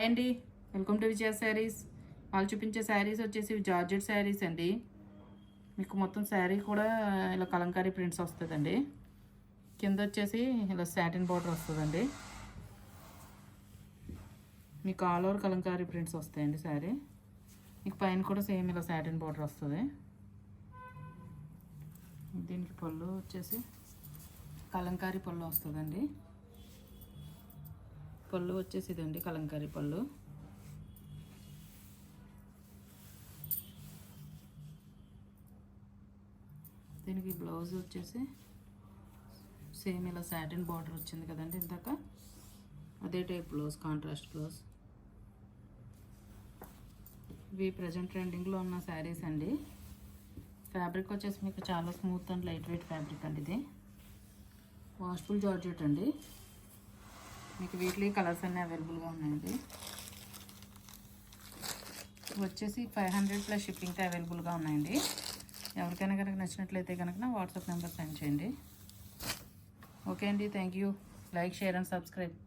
అండి, welcome to విజయ శారీస్. వాళ్ళు చూపించే శారీస్ వచ్చేసి జార్జెట్ శారీస్ అండి. మీకు మొత్తం శారీ కూడా ఇలా కలంకారీ ప్రింట్స్ వస్తుందండి. కింద వచ్చేసి ఇలా సాటిన్ బార్డర్ వస్తుందండి. మీకు ఆల్ ఓవర్ కలంకారీ ప్రింట్స్ వస్తాయండి శారీ. మీకు పైన కూడా సేమ్ ఇలా సాటిన్ బార్డర్ వస్తుంది. దీనికి పళ్ళు వచ్చేసి కలంకారీ పళ్ళు వస్తుందండి. పళ్ళు వచ్చేసి ఇదండి కలంకారీ పళ్ళు. దీనికి బ్లౌజ్ వచ్చేసి సేమ్ ఇలా సాటిన్ బార్డర్ వచ్చింది కదండి ఇందాక, అదే టైప్ బ్లౌజ్, కాంట్రాస్ట్ బ్లౌజ్. ఇవి ప్రజెంట్ ట్రెండింగ్లో ఉన్న శారీస్ అండి. ఫ్యాబ్రిక్ వచ్చేసి మీకు చాలా smooth and light weight fabric అండి. ఇది వాష్ఫుల్ జార్జెట్ అండి. మీకు వీక్లీ కలర్స్ అన్నీ అవైలబుల్గా ఉన్నాయండి. వచ్చేసి 500+ షిప్పింగ్తో అవైలబుల్గా ఉన్నాయండి. ఎవరికైనా కనుక నచ్చినట్లయితే కనుక నా వాట్సాప్ నెంబర్ సెండ్ చేయండి. ఓకే అండి, thank you. Like, share and subscribe.